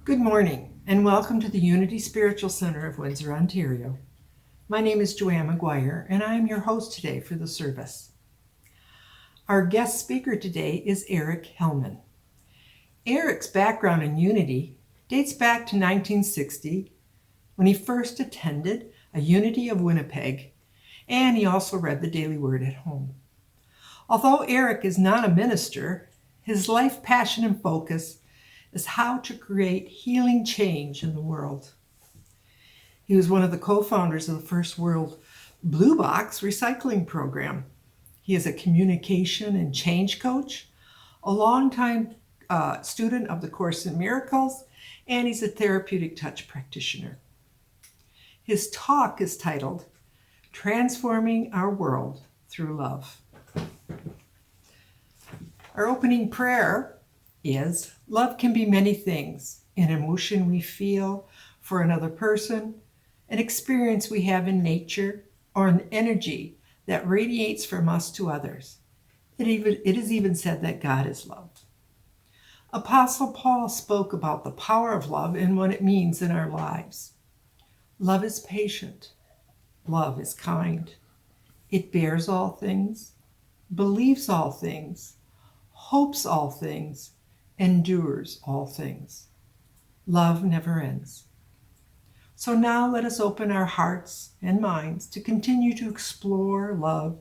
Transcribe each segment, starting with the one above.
Good morning, and welcome to the Unity Spiritual Center of Windsor, Ontario. My name is Joanne McGuire, and I am your host today for the service. Our guest speaker today is Eric Hellman. Eric's background in Unity dates back to 1960, when he first attended a Unity of Winnipeg, and he also read the Daily Word at home. Although Eric is not a minister, his life passion and focus is how to create healing change in the world. He was one of the co-founders of the First World Blue Box recycling program. He is a communication and change coach, a longtime student of the Course in Miracles, and he's a therapeutic touch practitioner. His talk is titled, Transforming Our World Through Love. Our opening prayer is, love can be many things, an emotion we feel for another person, an experience we have in nature, or an energy that radiates from us to others. It is even said that God is love. Apostle Paul spoke about the power of love and what it means in our lives. Love is patient. Love is kind. It bears all things, believes all things, hopes all things, endures all things. Love never ends. So now let us open our hearts and minds to continue to explore love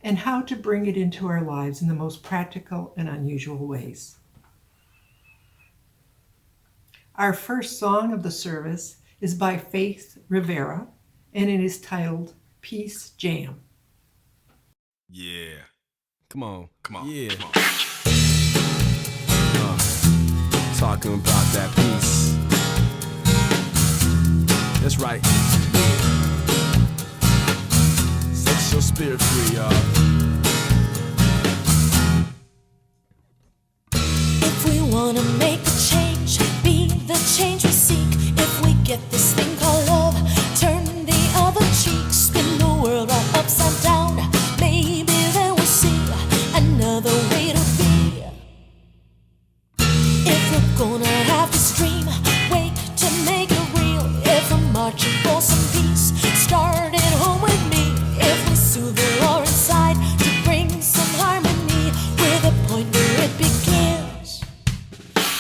and how to bring it into our lives in the most practical and unusual ways. Our first song of the service is by Faith Rivera, and it is titled Peace Jam. Yeah. Come on. Yeah. Come on. Talking about that peace. That's right. Yeah. Set your spirit free, y'all. If we wanna make a change, be the change we seek. If we get this thing called love, turn the other cheek, spin the world right upside down. Maybe then we'll see another way to be. If we're gonna have this dream, wait to make it real. If I'm marching for some peace, start at home with me. If we soothe the war inside to bring some harmony, with a point where it begins.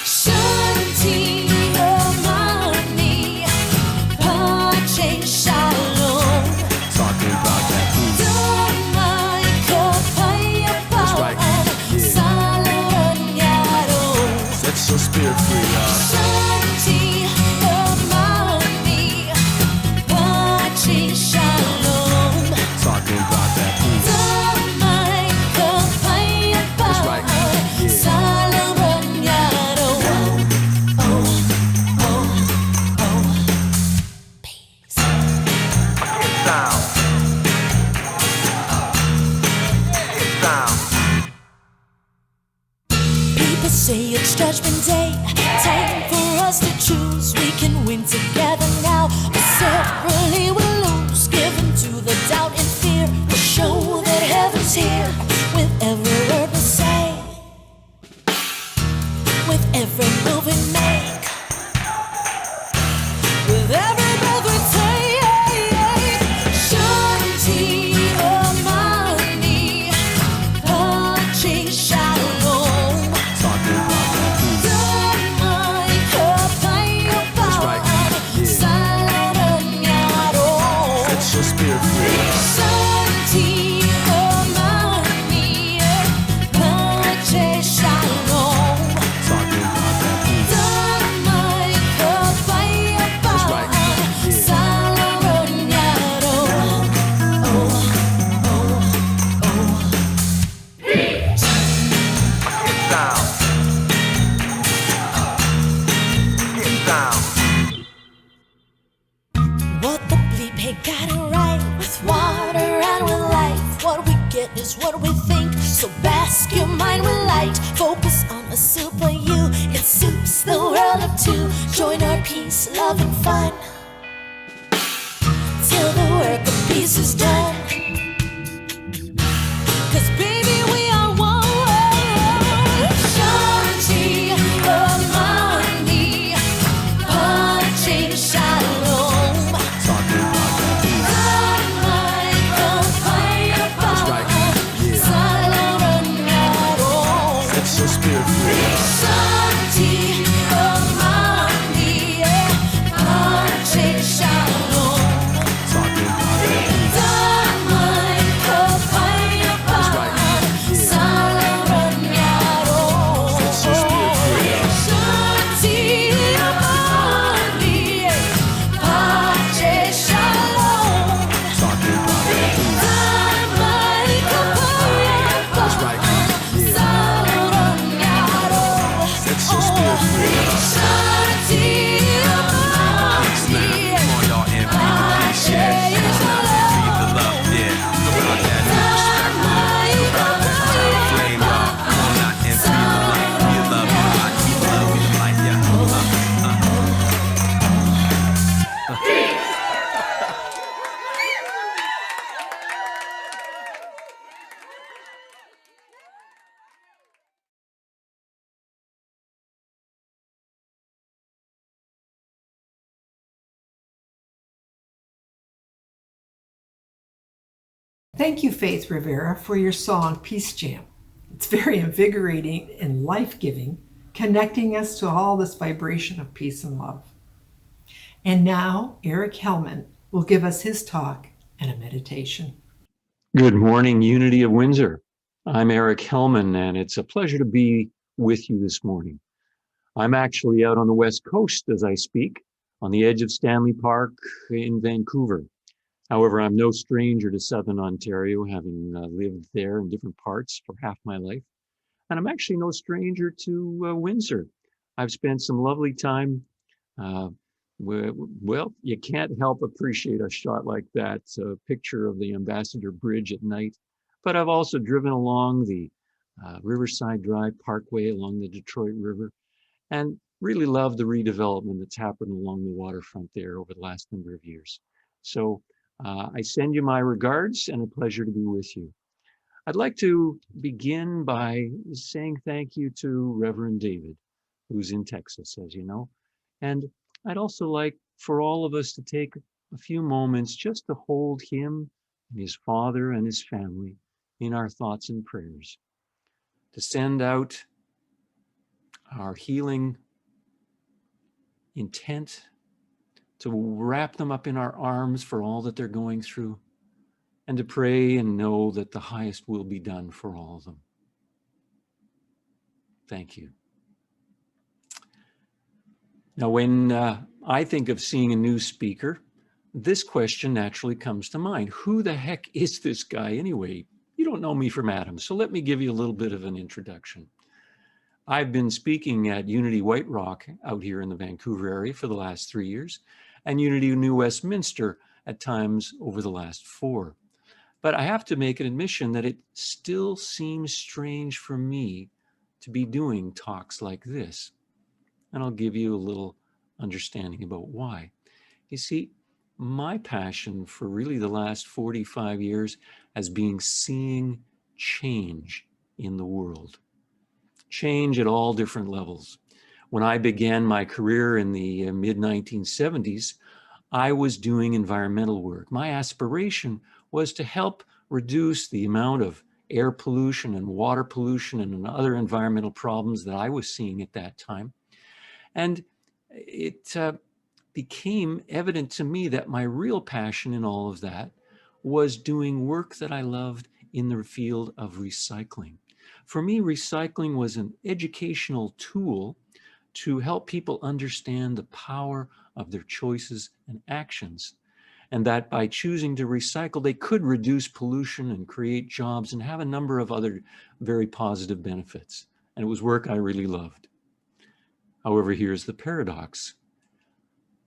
Shanti Ramani, Pache Shalom. Talking about that peace. That's right. Yeah. Set your spirit free, y'all. Shanti Ramani, Pache Shalom. Talking about that peace. That's right. People say it's Judgment Day, time for us to choose. We can win together now, but separately we'll lose. Given to the doubt and fear, we'll show that heaven's here. With every word we say, with every move we make, with every breath we take. Shanti Ramani, Pache Shalom. Talking about that peace. That's right. Yeah. Set your spirit free, y'all. Shanti Ramani, Pache Shalom. Talking about that peace. That's right. Yeah. What the bleep, hey, got it right. With water and with life, what we get is what we think. So bask your mind with light, focus on a super you. It suits the world of two. Join our peace, love and fun, till the work of peace is done. 'Cause baby, we are one. Shanti Ramani, Thank you, Faith Rivera, for your song Peace Jam. It's very invigorating and life-giving, connecting us to all this vibration of peace and love. And now, Eric Hellman will give us his talk and a meditation. Good morning, Unity of Windsor. I'm Eric Hellman, and it's a pleasure to be with you this morning. I'm actually out on the West Coast as I speak, on the edge of Stanley Park in Vancouver. However, I'm no stranger to Southern Ontario, having lived there in different parts for half my life. And I'm actually no stranger to Windsor. I've spent some lovely time. Well, you can't help appreciate a shot like that, a picture of the Ambassador Bridge at night. But I've also driven along the Riverside Drive Parkway along the Detroit River and really love the redevelopment that's happened along the waterfront there over the last number of years. So I send you my regards and a pleasure to be with you. I'd like to begin by saying thank you to Reverend David, who's in Texas, as you know. And I'd also like for all of us to take a few moments just to hold him and his father and his family in our thoughts and prayers, to send out our healing intent, to wrap them up in our arms for all that they're going through, and to pray and know that the highest will be done for all of them. Thank you. Now, when I think of seeing a new speaker, this question naturally comes to mind. Who the heck is this guy anyway? You don't know me from Adam, so let me give you a little bit of an introduction. I've been speaking at Unity White Rock out here in the Vancouver area for the last 3 years, and Unity New Westminster at times over the last 4. But I have to make an admission that it still seems strange for me to be doing talks like this. And I'll give you a little understanding about why. You see, my passion for really the last 45 years has been seeing change in the world. Change at all different levels. When I began my career in the mid-1970s, I was doing environmental work. My aspiration was to help reduce the amount of air pollution and water pollution and other environmental problems that I was seeing at that time. And it became evident to me that my real passion in all of that was doing work that I loved in the field of recycling. For me, recycling was an educational tool to help people understand the power of their choices and actions, and that by choosing to recycle, they could reduce pollution and create jobs and have a number of other very positive benefits. And it was work I really loved. However, here's the paradox.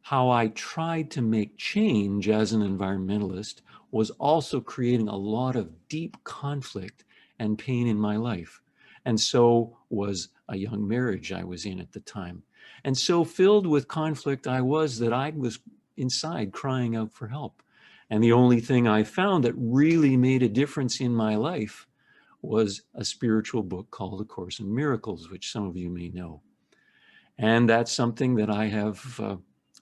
How I tried to make change as an environmentalist was also creating a lot of deep conflict and pain in my life. And so was a young marriage I was in at the time. And so filled with conflict I was that I was inside crying out for help. And the only thing I found that really made a difference in my life was a spiritual book called A Course in Miracles, which some of you may know. And that's something that I have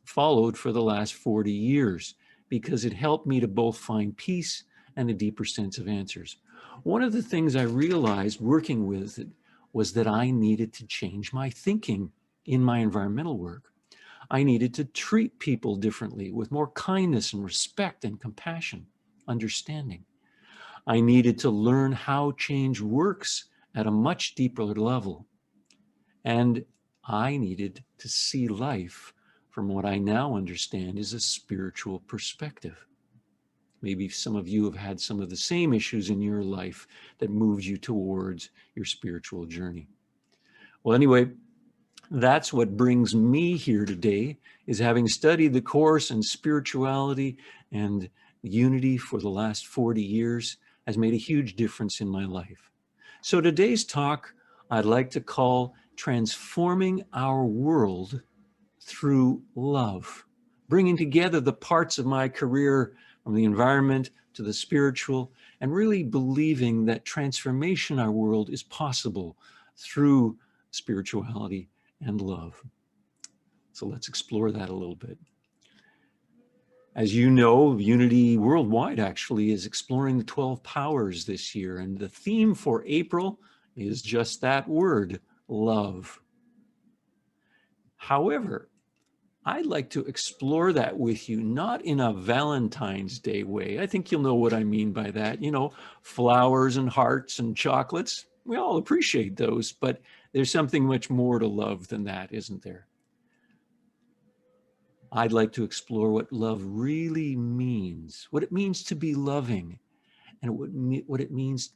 followed for the last 40 years because it helped me to both find peace and a deeper sense of answers. One of the things I realized working with it was that I needed to change my thinking in my environmental work. I needed to treat people differently with more kindness and respect and compassion, understanding. I needed to learn how change works at a much deeper level. And I needed to see life from what I now understand is a spiritual perspective. Maybe some of you have had some of the same issues in your life that moved you towards your spiritual journey. Well, anyway, That's what brings me here today, is having studied the course in spirituality and unity for the last 40 years has made a huge difference in my life. So today's talk I'd like to call Transforming Our World Through Love, bringing together the parts of my career from the environment to the spiritual, and really believing that transformation in our world is possible through spirituality and love. So let's explore that a little bit. As you know, Unity Worldwide actually is exploring the 12 powers this year, and the theme for April is just that word, love. However, I'd like to explore that with you, not in a Valentine's Day way. I think you'll know what I mean by that. You know, flowers and hearts and chocolates. We all appreciate those, but there's something much more to love than that, isn't there? I'd like to explore what love really means, what it means to be loving, and what it means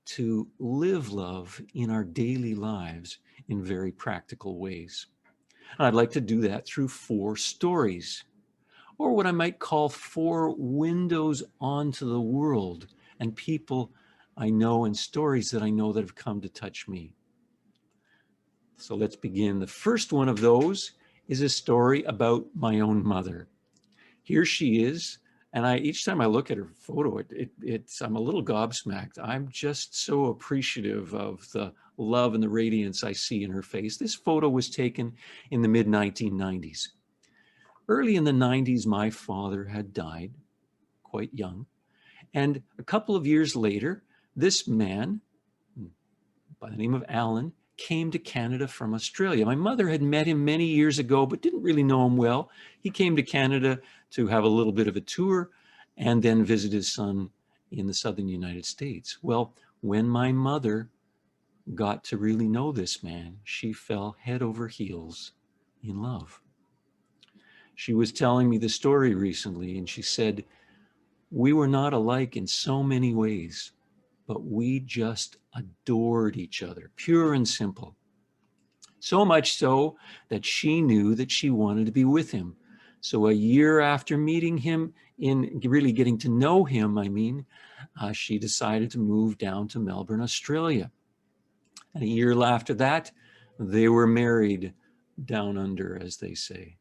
to live love in our daily lives in very practical ways. And I'd like to do that through 4 stories, or what I might call 4 windows onto the world and people I know and stories that I know that have come to touch me. So let's begin. The first one of those is a story about my own mother. Here she is, and each time I look at her photo, I'm a little gobsmacked. I'm just so appreciative of the love and the radiance I see in her face. This photo was taken in the mid-1990s. Early in the 90s, my father had died quite young, and a couple of years later, this man, by the name of Alan, came to Canada from Australia. My mother had met him many years ago, but didn't really know him well. He came to Canada to have a little bit of a tour and then visit his son in the southern United States. Well, when my mother got to really know this man, she fell head over heels in love. She was telling me the story recently, and she said, "We were not alike in so many ways, but we just adored each other, pure and simple. So much so that she knew that she wanted to be with him. So a year after meeting him, in really getting to know him, she decided to move down to Melbourne, Australia. And a year after that, they were married down under, as they say."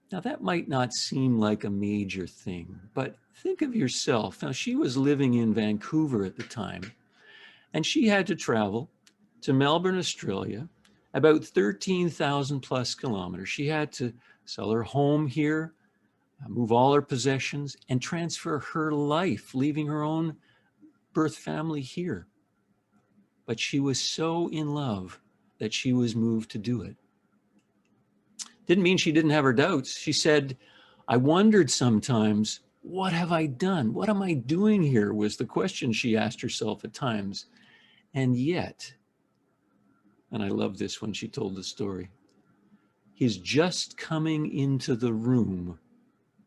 Now, that might not seem like a major thing, but think of yourself. Now, she was living in Vancouver at the time, and she had to travel to Melbourne, Australia, about 13,000 plus kilometers. She had to sell her home here, move all her possessions, and transfer her life, leaving her own birth family here. But she was so in love that she was moved to do it. Didn't mean she didn't have her doubts. She said, "I wondered sometimes, what have I done? What am I doing here?" was the question she asked herself at times. And yet, and I love this when she told the story, "His just coming into the room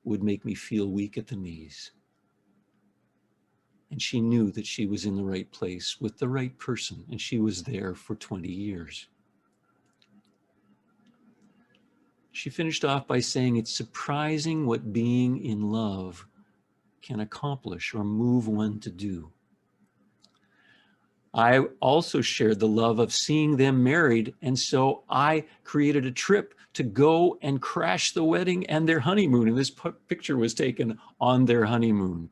would make me feel weak at the knees." And she knew that she was in the right place with the right person, and she was there for 20 years. She finished off by saying, "It's surprising what being in love can accomplish or move one to do." I also shared the love of seeing them married, and so I created a trip to go and crash the wedding and their honeymoon. And this picture was taken on their honeymoon.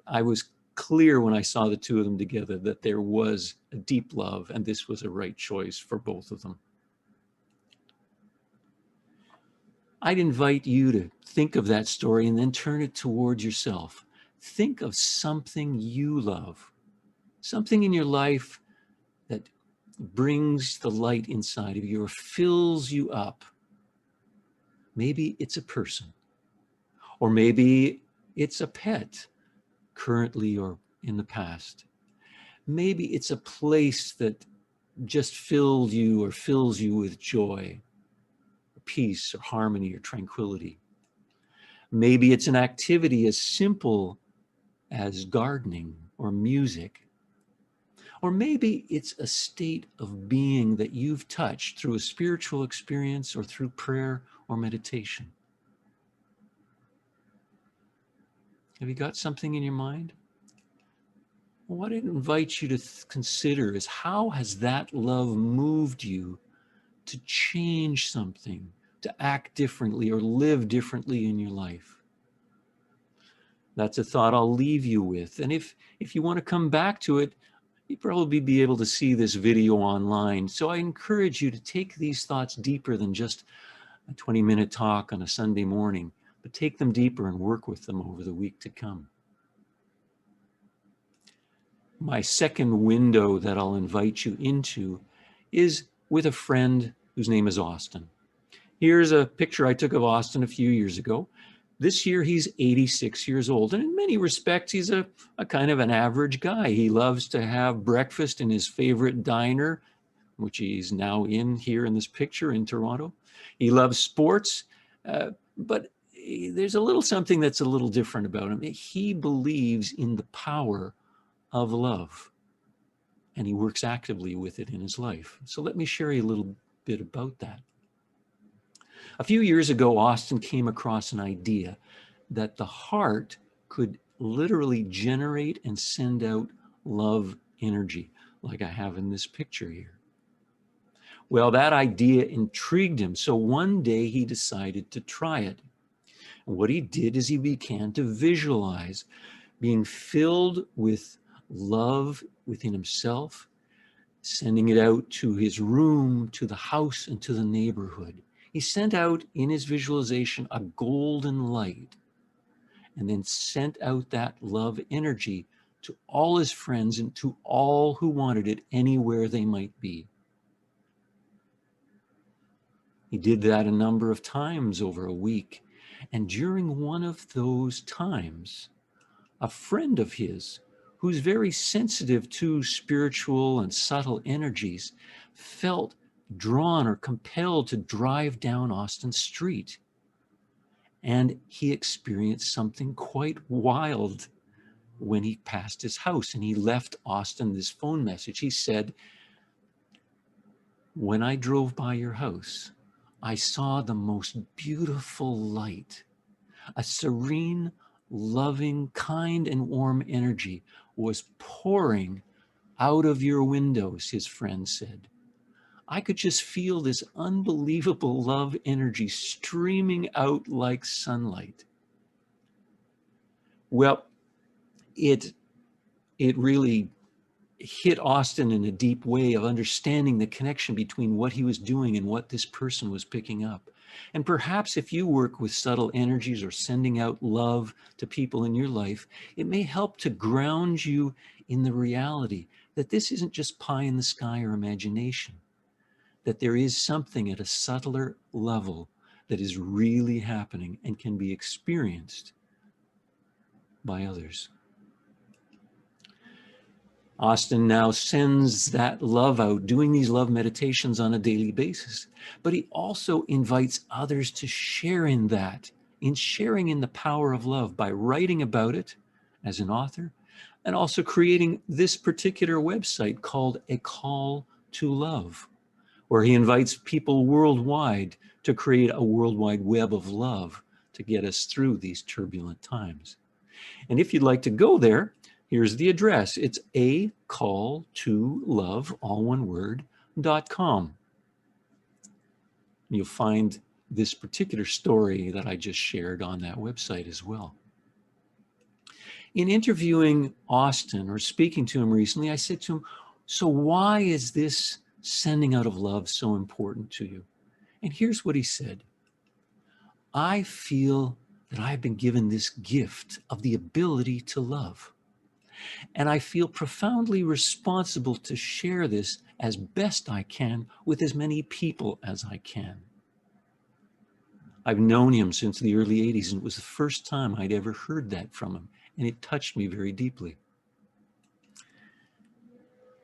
I was clear when I saw the two of them together that there was a deep love, and this was a right choice for both of them. I'd invite you to think of that story and then turn it towards yourself. Think of something you love, something in your life that brings the light inside of you or fills you up. Maybe it's a person, or maybe it's a pet, currently or in the past. Maybe it's a place that just filled you or fills you with joy, peace or harmony or tranquility. Maybe it's an activity as simple as gardening or music. Or maybe it's a state of being that you've touched through a spiritual experience or through prayer or meditation. Have you got something in your mind? Well, what I'd invite you to consider is, how has that love moved you to change something, to act differently or live differently in your life? That's a thought I'll leave you with. And if you want to come back to it, you'll probably be able to see this video online. So I encourage you to take these thoughts deeper than just a 20-minute talk on a Sunday morning, but take them deeper and work with them over the week to come. My second window that I'll invite you into is with a friend whose name is Austin. Here's a picture I took of Austin a few years ago. This year, he's 86 years old, and in many respects, he's a kind of an average guy. He loves to have breakfast in his favorite diner, which he's now in here in this picture in Toronto. He loves sports, but there's a little something that's a little different about him. He believes in the power of love, and he works actively with it in his life. So let me share you a little bit about that. A few years ago, Austin came across an idea that the heart could literally generate and send out love energy, like I have in this picture here. Well, that idea intrigued him, so one day he decided to try it. And what he did is he began to visualize being filled with love within himself, sending it out to his room, to the house, and to the neighborhood. He sent out in his visualization a golden light, and then sent out that love energy to all his friends and to all who wanted it, anywhere they might be. He did that a number of times over a week, and during one of those times, a friend of his, who's very sensitive to spiritual and subtle energies, felt drawn or compelled to drive down Austin Street. And he experienced something quite wild when he passed his house, and he left Austin this phone message. He said, "When I drove by your house, I saw the most beautiful light. A serene, loving, kind, and warm energy was pouring out of your windows," his friend said. "I could just feel this unbelievable love energy streaming out like sunlight." Well, it really hit Austin in a deep way of understanding the connection between what he was doing and what this person was picking up. And perhaps if you work with subtle energies or sending out love to people in your life, it may help to ground you in the reality that this isn't just pie in the sky or imagination, that there is something at a subtler level that is really happening and can be experienced by others. Austin now sends that love out, doing these love meditations on a daily basis. But he also invites others to share in that, in sharing in the power of love by writing about it as an author, and also creating this particular website called A Call to Love, where he invites people worldwide to create a worldwide web of love to get us through these turbulent times. And if you'd like to go there, here's the address. It's acalltolove, all one word, .com. You'll find this particular story that I just shared on that website as well. In interviewing Austin or speaking to him recently, I said to him, "So why is this sending out of love so important to you?" And here's what he said: "I feel that I've been given this gift of the ability to love. And I feel profoundly responsible to share this as best I can with as many people as I can." I've known him since the early 80s, and it was the first time I'd ever heard that from him, and it touched me very deeply.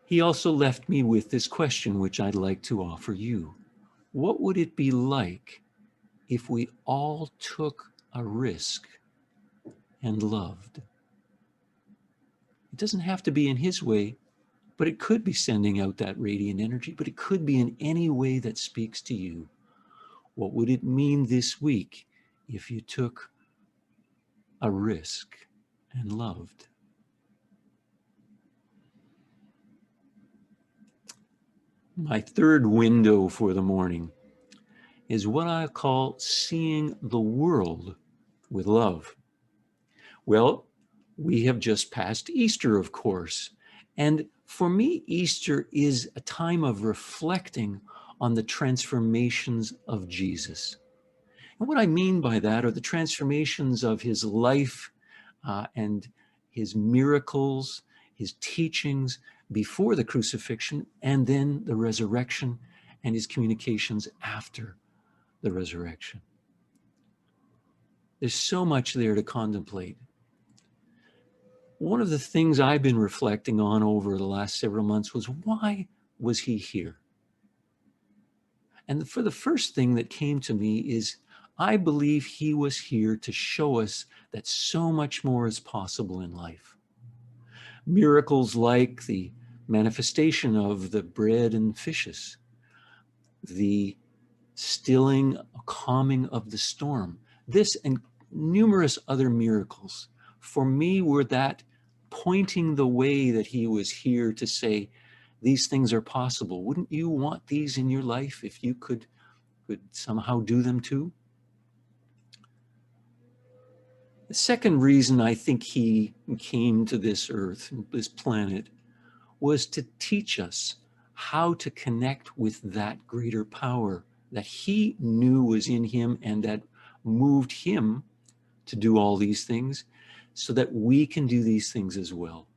He also left me with this question, which I'd like to offer you. What would it be like if we all took a risk and loved? It doesn't have to be in his way, but it could be sending out that radiant energy, but it could be in any way that speaks to you. What would it mean this week if you took a risk and loved? My third window for the morning is what I call seeing the world with love. Well, we have just passed Easter, of course. And for me, Easter is a time of reflecting on the transformations of Jesus. And what I mean by that are the transformations of his life and his miracles, his teachings before the crucifixion, and then the resurrection and his communications after the resurrection. There's so much there to contemplate. One of the things I've been reflecting on over the last several months was, why was he here? And for the first thing that came to me is, I believe he was here to show us that so much more is possible in life. Miracles like the manifestation of the bread and fishes, the stilling, calming of the storm, this and numerous other miracles, for me were that pointing the way that he was here to say, these things are possible. Wouldn't you want these in your life if you could somehow do them too? The second reason I think he came to this earth, this planet, was to teach us how to connect with that greater power that he knew was in him and that moved him to do all these things, so that we can do these things as well.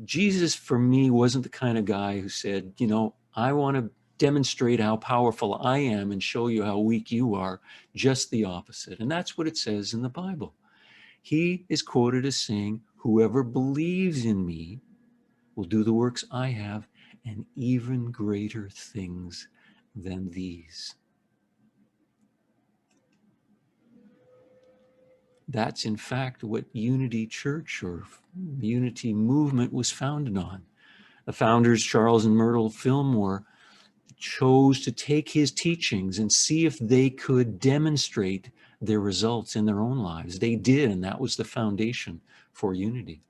Jesus, for me, wasn't the kind of guy who said, you know, I want to demonstrate how powerful I am and show you how weak you are. Just the opposite. And that's what it says in the Bible. He is quoted as saying, whoever believes in me will do the works I have, and even greater things than these. That's in fact what Unity Church or Unity Movement was founded on. The founders, Charles and Myrtle Fillmore, chose to take his teachings and see if they could demonstrate their results in their own lives. They did, and that was the foundation for Unity.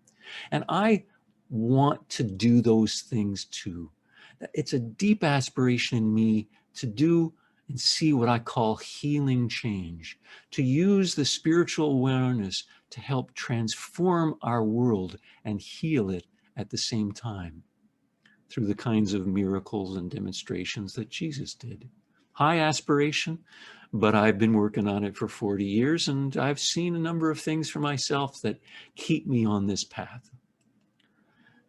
And I want to do those things too. It's a deep aspiration in me to do and see what I call healing change, to use the spiritual awareness to help transform our world and heal it at the same time through the kinds of miracles and demonstrations that Jesus did. High aspiration, but I've been working on it for 40 years, and I've seen a number of things for myself that keep me on this path.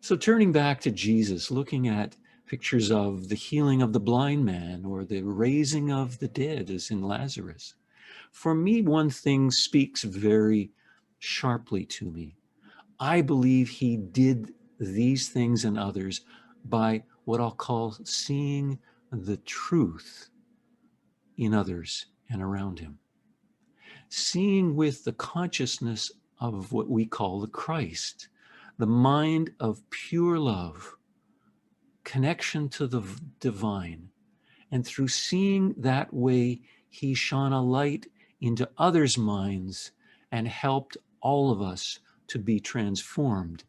So turning back to Jesus, looking at pictures of the healing of the blind man or the raising of the dead, as in Lazarus. For me, one thing speaks very sharply to me. I believe he did these things and others by what I'll call seeing the truth in others and around him. Seeing with the consciousness of what we call the Christ, the mind of pure love, connection to the divine. And through seeing that way, he shone a light into others' minds and helped all of us to be transformed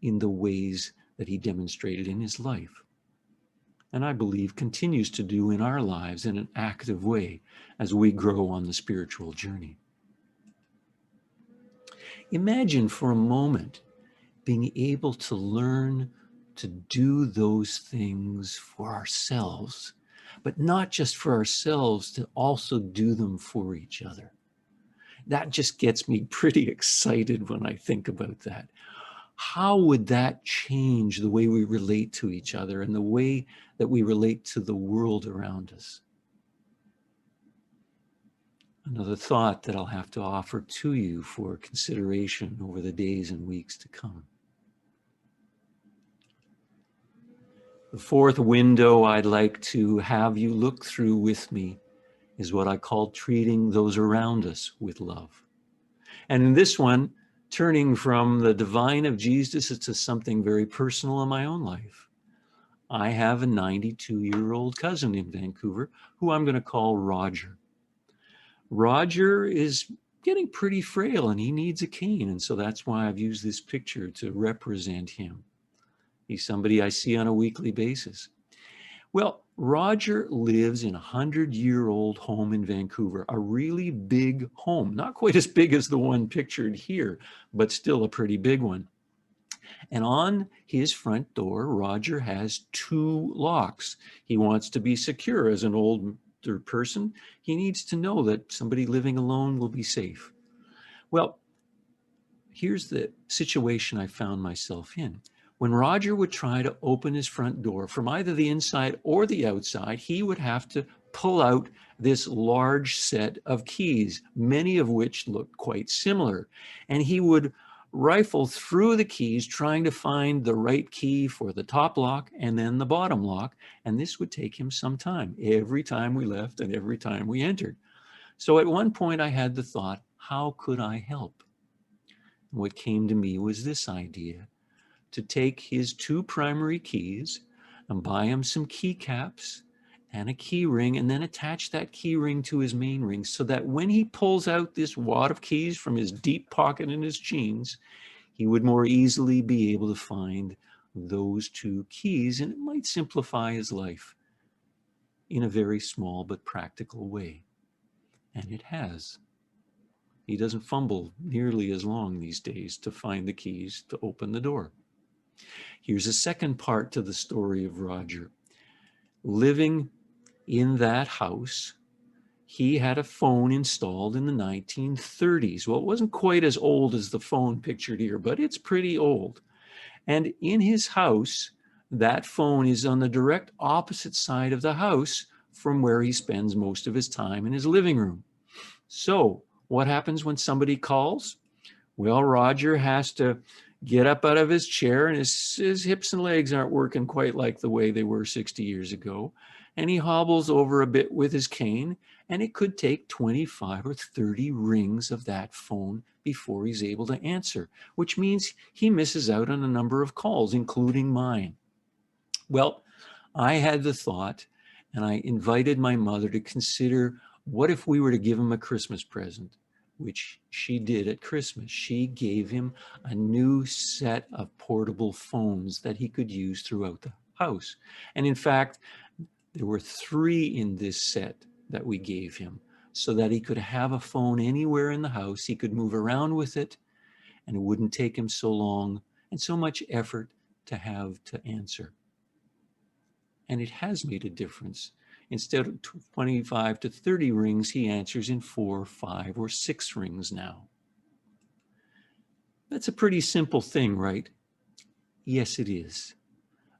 in the ways that he demonstrated in his life. And I believe continues to do in our lives in an active way as we grow on the spiritual journey. Imagine for a moment being able to learn to do those things for ourselves, but not just for ourselves, to also do them for each other. That just gets me pretty excited when I think about that. How would that change the way we relate to each other and the way that we relate to the world around us? Another thought that I'll have to offer to you for consideration over the days and weeks to come. The fourth window I'd like to have you look through with me is what I call treating those around us with love. And in this one, turning from the divine of Jesus to something very personal in my own life. I have a 92-year-old cousin in Vancouver who I'm going to call Roger. Roger is getting pretty frail and he needs a cane. And so that's why I've used this picture to represent him. He's somebody I see on a weekly basis. Well, Roger lives in a 100-year-old home in Vancouver, a really big home, not quite as big as the one pictured here, but still a pretty big one. And on his front door, Roger has 2 locks. He wants to be secure as an older person. He needs to know that somebody living alone will be safe. Well, here's the situation I found myself in. When Roger would try to open his front door from either the inside or the outside, he would have to pull out this large set of keys, many of which looked quite similar. And he would rifle through the keys trying to find the right key for the top lock and then the bottom lock. And this would take him some time, every time we left and every time we entered. So at one point I had the thought, how could I help? What came to me was this idea: to take his 2 primary keys and buy him some keycaps and a key ring, and then attach that key ring to his main ring so that when he pulls out this wad of keys from his deep pocket in his jeans, he would more easily be able to find those 2 keys, and it might simplify his life in a very small but practical way. And it has. He doesn't fumble nearly as long these days to find the keys to open the door. Here's a second part to the story of Roger. Living in that house, he had a phone installed in the 1930s. Well, it wasn't quite as old as the phone pictured here, but it's pretty old. And in his house, that phone is on the direct opposite side of the house from where he spends most of his time in his living room. So what happens when somebody calls? Well, Roger has to get up out of his chair, and his hips and legs aren't working quite like the way they were 60 years ago. And he hobbles over a bit with his cane, and it could take 25 or 30 rings of that phone before he's able to answer, which means he misses out on a number of calls, including mine. Well, I had the thought, and I invited my mother to consider, what if we were to give him a Christmas present? Which she did at Christmas. She gave him a new set of portable phones that he could use throughout the house. And in fact, there were 3 in this set that we gave him so that he could have a phone anywhere in the house. He could move around with it, and it wouldn't take him so long and so much effort to have to answer. And it has made a difference. Instead of 25 to 30 rings, he answers in 4, 5, or 6 rings now. That's a pretty simple thing, right? Yes, it is.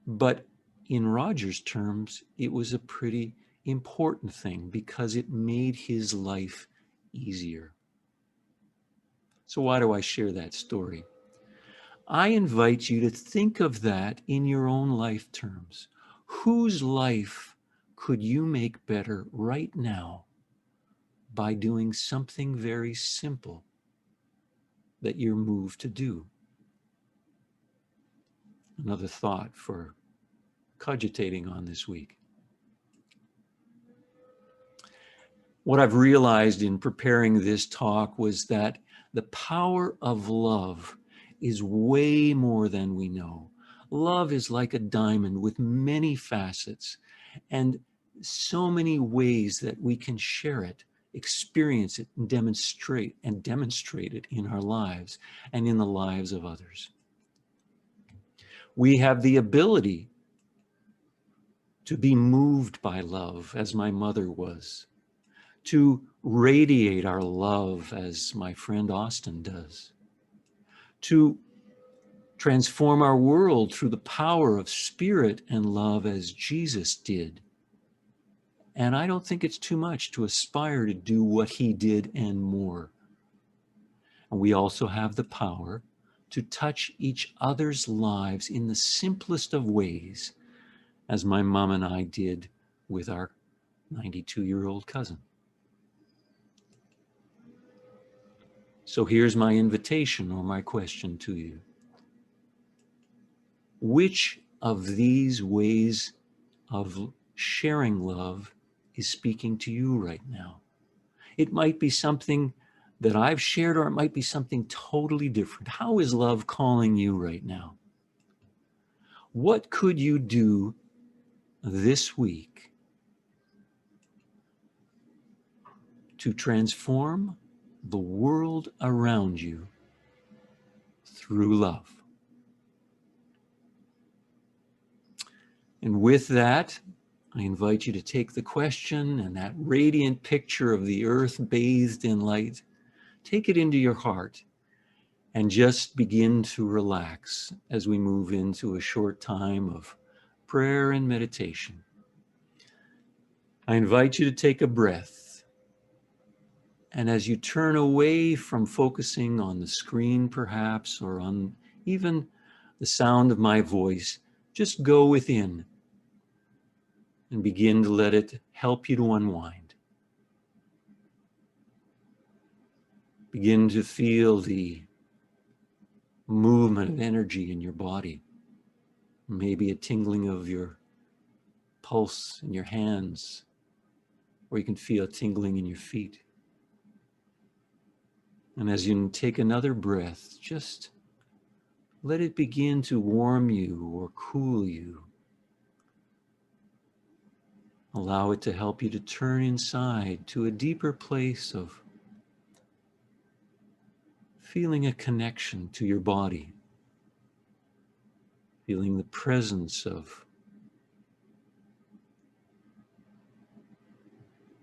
But in Roger's terms, it was a pretty important thing because it made his life easier. So why do I share that story? I invite you to think of that in your own life terms. Whose life could you make better right now by doing something very simple that you're moved to do? Another thought for cogitating on this week. What I've realized in preparing this talk was that the power of love is way more than we know. Love is like a diamond with many facets and so many ways that we can share it, experience it, and demonstrate it in our lives and in the lives of others. We have the ability to be moved by love, as my mother was, to radiate our love, as my friend Austin does, to transform our world through the power of spirit and love, as Jesus did. And I don't think it's too much to aspire to do what he did and more. And we also have the power to touch each other's lives in the simplest of ways, as my mom and I did with our 92-year-old cousin. So here's my invitation or my question to you. Which of these ways of sharing love is speaking to you right now? It might be something that I've shared, or it might be something totally different. How is love calling you right now? What could you do this week to transform the world around you through love? And with that, I invite you to take the question and that radiant picture of the earth bathed in light, take it into your heart and just begin to relax as we move into a short time of prayer and meditation. I invite you to take a breath. And as you turn away from focusing on the screen perhaps, or on even the sound of my voice, just go within and begin to let it help you to unwind. Begin to feel the movement of energy in your body. Maybe a tingling of your pulse in your hands, or you can feel a tingling in your feet. And as you take another breath, just let it begin to warm you or cool you. Allow it to help you to turn inside to a deeper place of feeling a connection to your body, feeling the presence of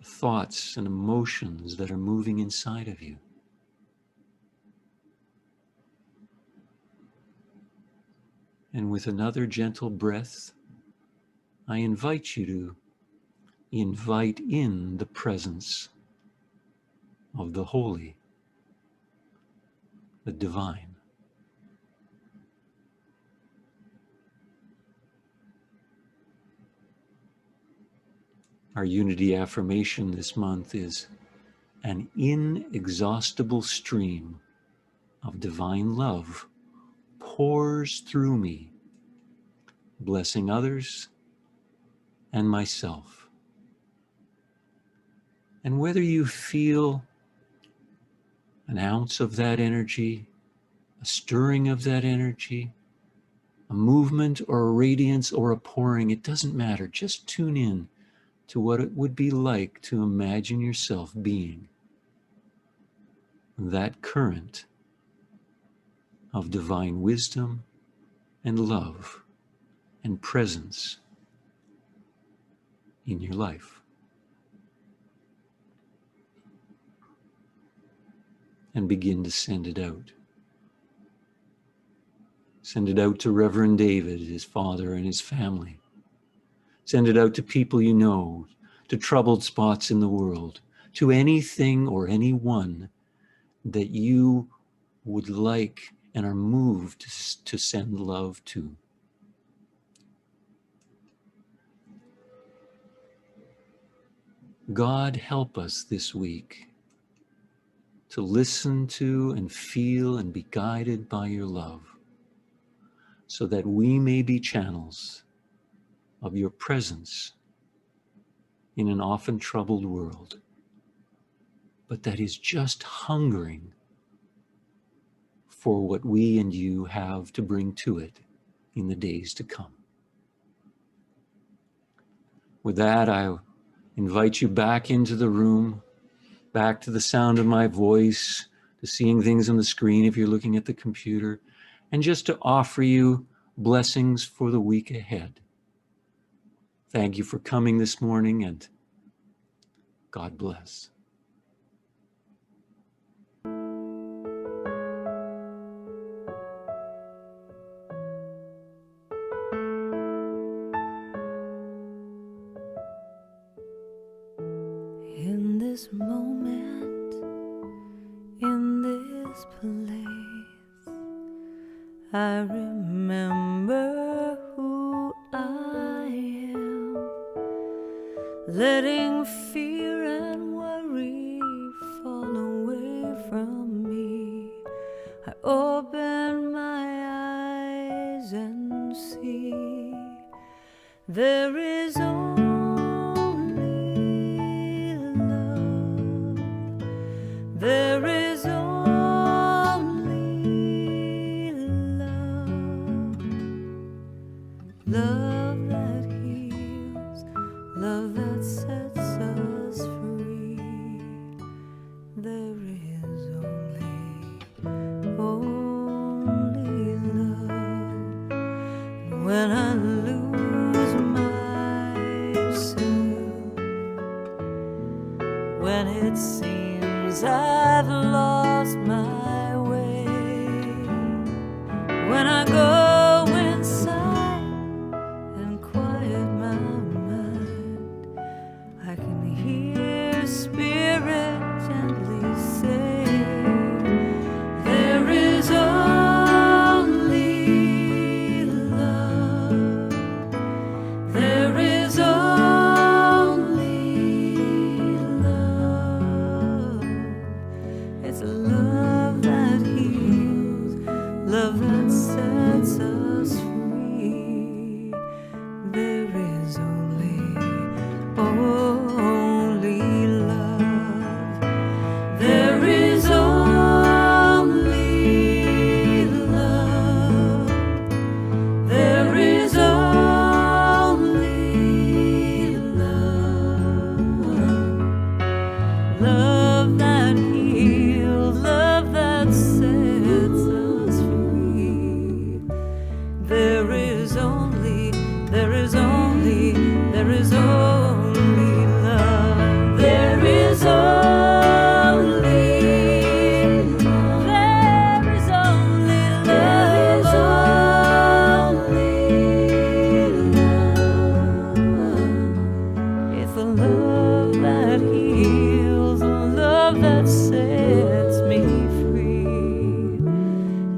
thoughts and emotions that are moving inside of you. And with another gentle breath, I invite you to invite in the presence of the holy, the divine. Our unity affirmation this month is an inexhaustible stream of divine love pours through me, blessing others and myself. And whether you feel an ounce of that energy, a stirring of that energy, a movement or a radiance or a pouring, it doesn't matter. Just tune in to what it would be like to imagine yourself being that current of divine wisdom and love and presence in your life. And begin to send it out. Send it out to Reverend David, his father, and his family. Send it out to people you know, to troubled spots in the world, to anything or anyone that you would like and are moved to send love to. God, help us this week to listen to and feel and be guided by your love, so that we may be channels of your presence in an often troubled world, but that is just hungering for what we and you have to bring to it in the days to come. With that, I invite you back into the room, back to the sound of my voice, to seeing things on the screen if you're looking at the computer, and just to offer you blessings for the week ahead. Thank you for coming this morning, and God bless. In this moment, in this place, I remember who I am, letting fear and worry fall away from me. Open my eyes and see there is only love. There is only love. Love that heals, love that sets us free. There is only love. When I lose myself, when it seems I've lost my way, when I go inside and quiet my mind, I can hear spirit gently say, there is only love. There is only love. It's love that heals, love that sets us free. There is only love. There is only love. There is only love. Love that heals, love that sets us free. There is only love. There is only love. There is only love. There is only love. It's the love that heals, the love that sets me free.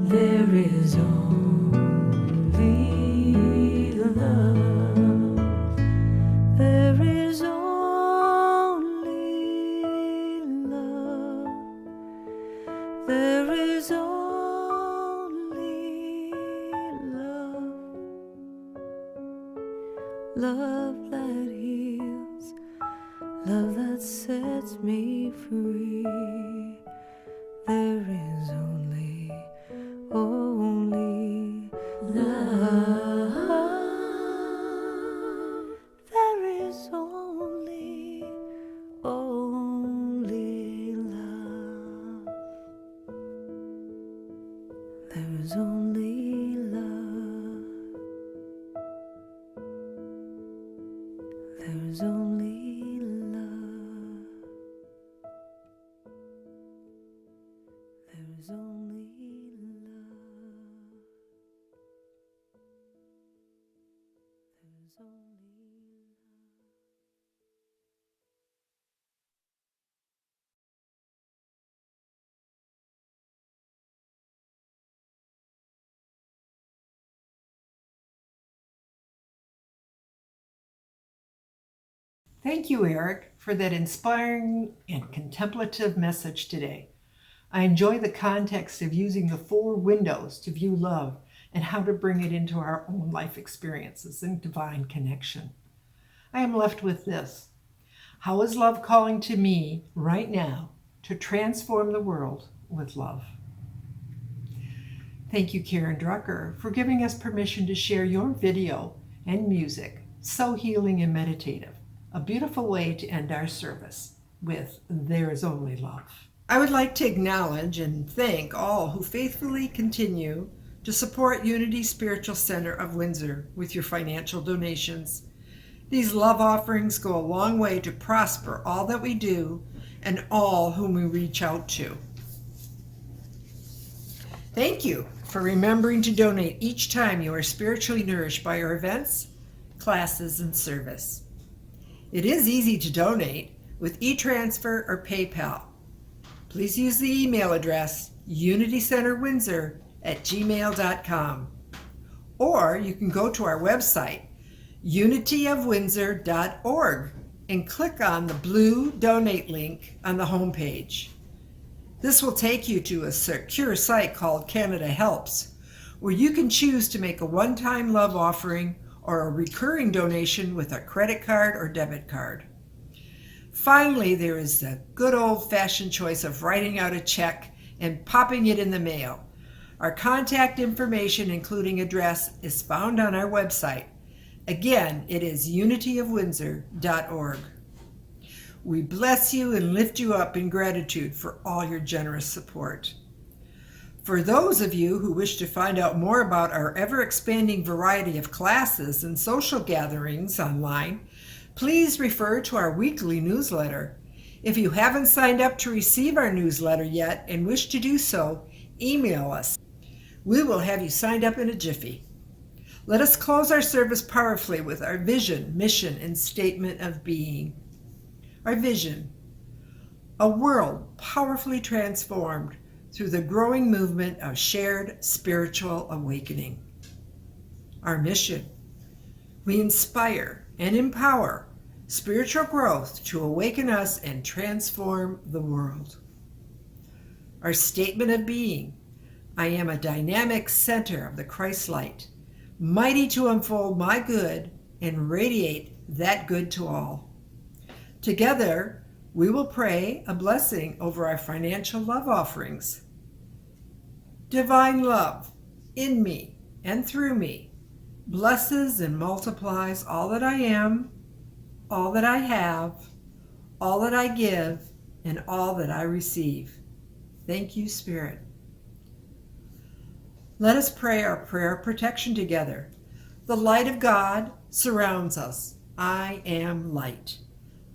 There is only love. There is only love. There is only love. Love that heals, love that sets me free. There is only love. There is only love. There is only love. There is only love. There is only love. There is only Thank you, Eric, for that inspiring and contemplative message today. I enjoy the context of using the 4 windows to view love and how to bring it into our own life experiences and divine connection. I am left with this. How is love calling to me right now to transform the world with love? Thank you, Karen Drucker, for giving us permission to share your video and music, so healing and meditative. A beautiful way to end our service with There is Only Love. I would like to acknowledge and thank all who faithfully continue to support Unity Spiritual Center of Windsor with your financial donations. These love offerings go a long way to prosper all that we do and all whom we reach out to. Thank you for remembering to donate each time you are spiritually nourished by our events, classes, and service. It is easy to donate with e-transfer or PayPal. Please use the email address unitycenterwindsor@gmail.com. Or you can go to our website, unityofwindsor.org, and click on the blue donate link on the homepage. This will take you to a secure site called Canada Helps, where you can choose to make a one-time love offering or a recurring donation with a credit card or debit card. Finally, there is the good old-fashioned choice of writing out a check and popping it in the mail. Our contact information, including address, is found on our website. Again, it is unityofwindsor.org. We bless you and lift you up in gratitude for all your generous support. For those of you who wish to find out more about our ever-expanding variety of classes and social gatherings online, please refer to our weekly newsletter. If you haven't signed up to receive our newsletter yet and wish to do so, email us. We will have you signed up in a jiffy. Let us close our service powerfully with our vision, mission, and statement of being. Our vision: a world powerfully transformed through the growing movement of shared spiritual awakening. Our mission: we inspire and empower spiritual growth to awaken us and transform the world. Our statement of being: I am a dynamic center of the Christ light, mighty to unfold my good and radiate that good to all. Together, we will pray a blessing over our financial love offerings. Divine love in me and through me blesses and multiplies all that I am, all that I have, all that I give, and all that I receive. Thank you, Spirit. Let us pray our prayer of protection together. The light of God surrounds us. I am light.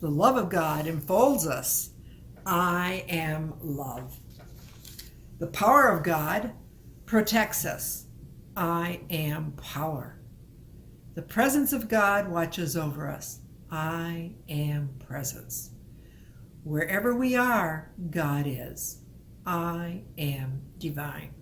The love of God enfolds us. I am love. The power of God protects us. I am power. The presence of God watches over us. I am presence. Wherever we are, God is. I am divine.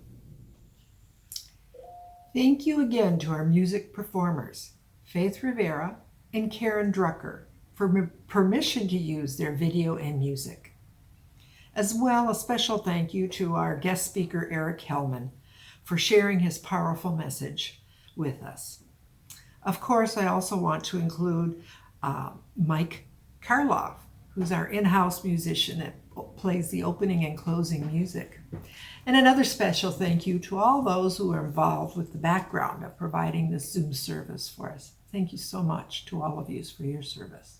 Thank you again to our music performers, Faith Rivera and Karen Drucker, for permission to use their video and music. As well, a special thank you to our guest speaker, Eric Hellman, for sharing his powerful message with us. Of course, I also want to include Mike Karloff, who's our in-house musician that plays the opening and closing music. And another special thank you to all those who are involved with the background of providing this Zoom service for us. Thank you so much to all of you for your service.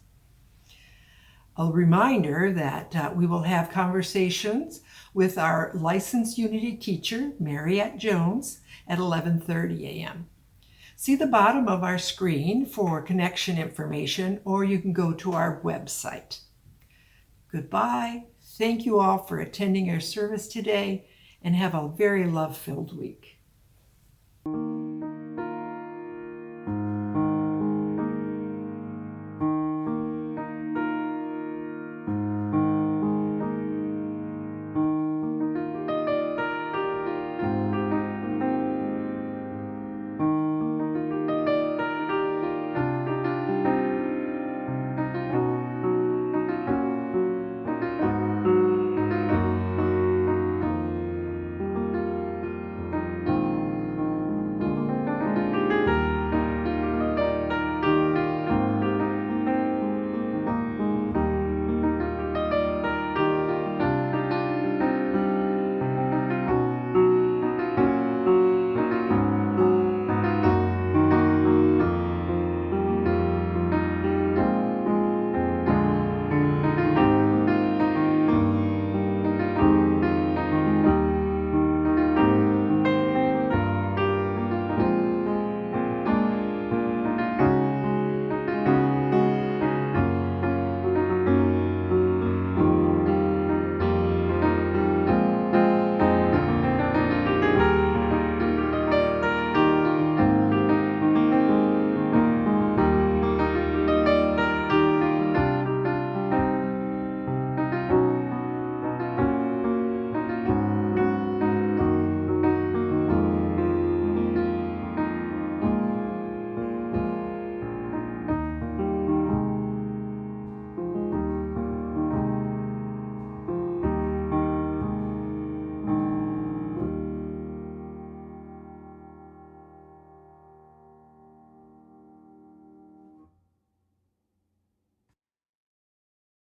A reminder that we will have conversations with our licensed Unity teacher, Mariette Jones, at 11:30 a.m. See the bottom of our screen for connection information, or you can go to our website. Goodbye. Thank you all for attending our service today, and have a very love-filled week.